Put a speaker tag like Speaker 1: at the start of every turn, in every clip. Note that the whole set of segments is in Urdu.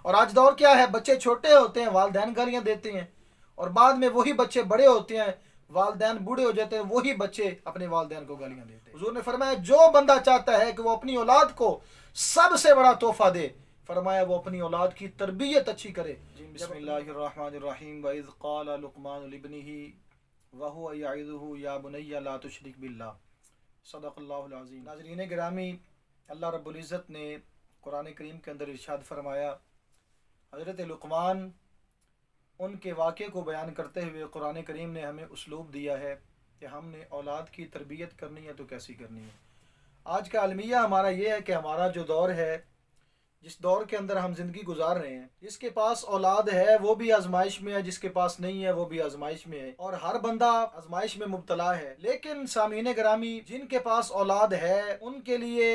Speaker 1: اور آج دور کیا ہے، بچے چھوٹے ہوتے ہیں والدین گالیاں دیتے ہیں، اور بعد میں وہی بچے بڑے ہوتے ہیں، والدین بوڑھے ہو جاتے ہیں، وہی بچے اپنے والدین کو گالیاں دیتے ہیں۔ حضور نے فرمایا جو بندہ چاہتا ہے کہ وہ اپنی اولاد کو سب سے بڑا تحفہ دے، فرمایا وہ اپنی اولاد کی تربیت اچھی کرے۔ بسم اللہ الرحمن الرحیم وَإِذْ قَالَ لُقْمَانُ لِابْنِهِ وَهُوَ يَعِظُهُ يَا بُنَيَّ لَا تُشْرِكْ بِاللَّهِ صدق اللہ العظیم۔ ناظرین گرامی، اللہ رب العزت نے قرآن کریم کے اندر ارشاد فرمایا، حضرت لقمان ان کے واقعے کو بیان کرتے ہوئے قرآن کریم نے ہمیں اسلوب دیا ہے کہ ہم نے اولاد کی تربیت کرنی ہے تو کیسی کرنی ہے۔ آج کا المیہ ہمارا یہ ہے کہ ہمارا جو دور ہے، جس دور کے اندر ہم زندگی گزار رہے ہیں، جس کے پاس اولاد ہے وہ بھی آزمائش میں ہے، جس کے پاس نہیں ہے وہ بھی آزمائش میں ہے، اور ہر بندہ آزمائش میں مبتلا ہے۔ لیکن سامعین گرامی، جن کے پاس اولاد ہے ان کے لیے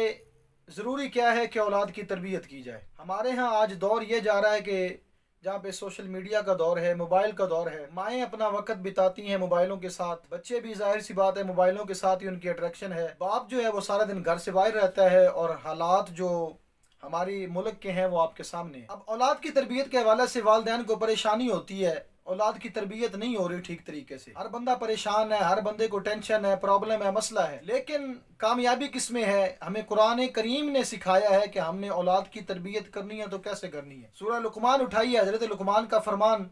Speaker 1: ضروری کیا ہے کہ اولاد کی تربیت کی جائے۔ ہمارے ہاں آج دور یہ جا رہا ہے کہ جہاں پہ سوشل میڈیا کا دور ہے، موبائل کا دور ہے، مائیں اپنا وقت بتاتی ہیں موبائلوں کے ساتھ، بچے بھی ظاہر سی بات ہے موبائلوں کے ساتھ ہی ان کی اٹریکشن ہے، باپ جو ہے وہ سارا دن گھر سے باہر رہتا ہے، اور حالات جو ہماری ملک کے ہیں وہ آپ کے سامنے ہیں۔ اب اولاد کی تربیت کے حوالے سے والدین کو پریشانی ہوتی ہے، اولاد کی تربیت نہیں ہو رہی ٹھیک طریقے سے، ہر بندہ پریشان ہے، ہر بندے کو ٹینشن ہے، پرابلم ہے، مسئلہ ہے۔ لیکن کامیابی کس میں ہے؟ ہمیں قرآن کریم نے سکھایا ہے کہ ہم نے اولاد کی تربیت کرنی ہے تو کیسے کرنی ہے۔ سورہ لقمان اٹھائیے، حضرت لقمان کا فرمان،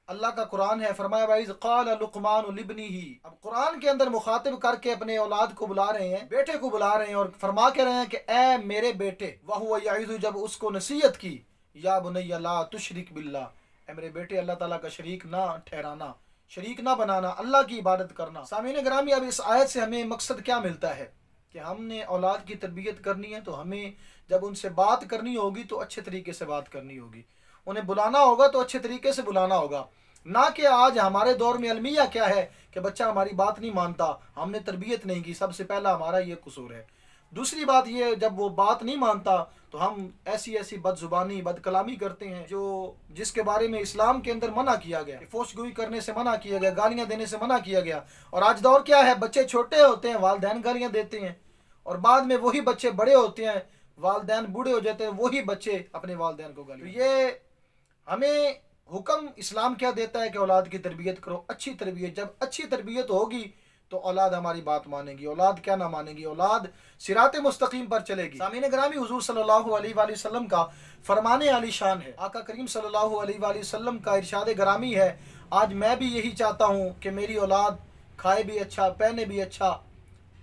Speaker 1: اللہ کا قرآن ہے، فرمایا وَإِذْ قَالَ لُقْمَانُ لِابْنِهِ۔ اب قرآن کے اندر مخاطب کر کے اپنے اولاد کو بلا رہے ہیں، بیٹے کو بلا رہے ہیں، اور فرما کے رہے ہیں کہ اے میرے بیٹے، وَهُوَ يَعِظُ، جب اس کو نصیحت کی، یا بنی لا تشرک باللہ، اے میرے بیٹے اللہ تعالیٰ کا شریک نہ ٹھہرانا، شریک نہ بنانا، اللہ کی عبادت کرنا۔ سامعین گرامی، اب اس آیت سے ہمیں مقصد کیا ملتا ہے کہ ہم نے اولاد کی تربیت کرنی ہے تو ہمیں جب ان سے بات کرنی ہوگی تو اچھے طریقے سے بات کرنی ہوگی، انہیں بلانا ہوگا تو اچھے طریقے سے بلانا ہوگا، نہ کہ آج ہمارے دور میں المیہ کیا ہے کہ بچہ ہماری بات نہیں مانتا، ہم نے تربیت نہیں کی، سب سے پہلا ہمارا یہ قصور ہے۔ دوسری بات یہ، جب وہ بات نہیں مانتا تو ہم ایسی ایسی بد زبانی، بد کلامی کرتے ہیں جو جس کے بارے میں اسلام کے اندر منع کیا گیا، فحش گوئی کرنے سے منع کیا گیا، گالیاں دینے سے منع کیا گیا۔ اور آج دور کیا ہے، بچے چھوٹے ہوتے ہیں والدین گالیاں دیتے ہیں، اور بعد میں وہی بچے بڑے ہوتے ہیں، والدین بوڑھے ہو جاتے ہیں، وہی بچے اپنے والدین کو گالیاں دیتے ہیں۔ یہ ہمیں حکم اسلام کیا دیتا ہے کہ اولاد کی تربیت کرو، اچھی تربیت۔ جب اچھی تربیت ہوگی تو اولاد ہماری بات مانے گی، اولاد کیا نہ مانے گی، اولاد صراط مستقیم پر چلے گی۔ سامعین گرامی، حضور صلی اللہ علیہ وآلہ وسلم کا فرمان عالی شان ہے، آقا کریم صلی اللہ علیہ وآلہ وسلم کا ارشاد گرامی ہے، آج میں بھی یہی چاہتا ہوں کہ میری اولاد کھائے بھی اچھا، پہنے بھی اچھا،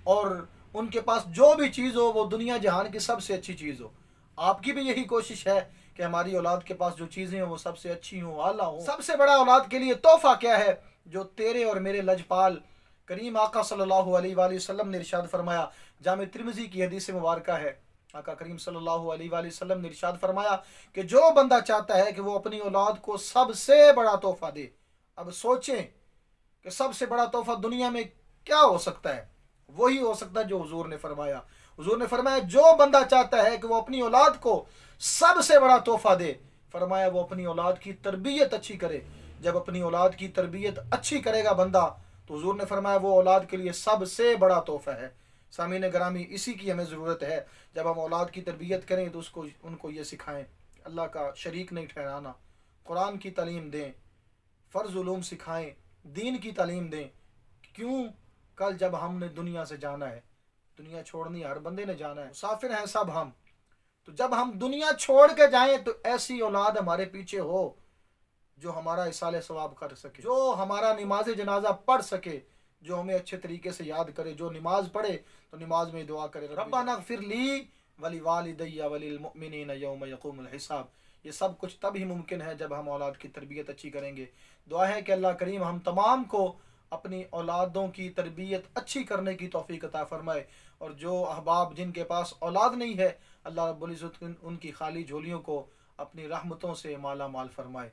Speaker 1: اور ان کے پاس جو بھی چیز ہو وہ دنیا جہان کی سب سے اچھی چیز ہو۔ آپ کی بھی یہی کوشش ہے کہ ہماری اولاد کے پاس جو چیزیں ہیں وہ سب سے اچھی ہوں، اعلیٰ ہوں۔ سب سے بڑا اولاد کے لیے تحفہ کیا ہے؟ جو تیرے اور میرے لجپال کریم آقا صلی اللہ علیہ وآلہ وسلم نے ارشاد فرمایا، جامع ترمذی کی حدیث مبارکہ ہے، آقا کریم صلی اللہ علیہ وآلہ وسلم نے ارشاد فرمایا کہ جو بندہ چاہتا ہے کہ وہ اپنی اولاد کو سب سے بڑا تحفہ دے، اب سوچیں کہ سب سے بڑا تحفہ دنیا میں کیا ہو سکتا ہے؟ وہی ہو سکتا ہے جو حضور نے فرمایا۔ حضور نے فرمایا جو بندہ چاہتا ہے کہ وہ اپنی اولاد کو سب سے بڑا تحفہ دے، فرمایا وہ اپنی اولاد کی تربیت اچھی کرے۔ جب اپنی اولاد کی تربیت اچھی کرے گا بندہ تو حضور نے فرمایا وہ اولاد کے لیے سب سے بڑا تحفہ ہے۔ سامعین گرامی، اسی کی ہمیں ضرورت ہے۔ جب ہم اولاد کی تربیت کریں تو ان کو یہ سکھائیں، اللہ کا شریک نہیں ٹھہرانا، قرآن کی تعلیم دیں، فرض علوم سکھائیں، دین کی تعلیم دیں۔ کیوں؟ کل جب ہم نے دنیا سے جانا ہے، دنیا چھوڑنی ہر بندے نے جانا ہے، مسافر ہیں سب ہم، تو جب ہم دنیا چھوڑ کے جائیں تو ایسی اولاد ہمارے پیچھے ہو جو ہمارا اصالہ ثواب کر سکے، جو ہمارا نماز جنازہ پڑھ سکے، جو ہمیں اچھے طریقے سے یاد کرے، جو نماز پڑھے تو نماز میں دعا کرے، ربنا اغفر لی ولوالدی وللمؤمنین یوم یقوم الحساب۔ یہ سب کچھ تب ہی ممکن ہے جب ہم اولاد کی تربیت اچھی کریں گے۔ دعا ہے کہ اللہ کریم ہم تمام کو اپنی اولادوں کی تربیت اچھی کرنے کی توفیق عطا فرمائے، اور جو احباب جن کے پاس اولاد نہیں ہے، اللہ رب العزت ان کی خالی جھولیوں کو اپنی رحمتوں سے مالا مال فرمائے۔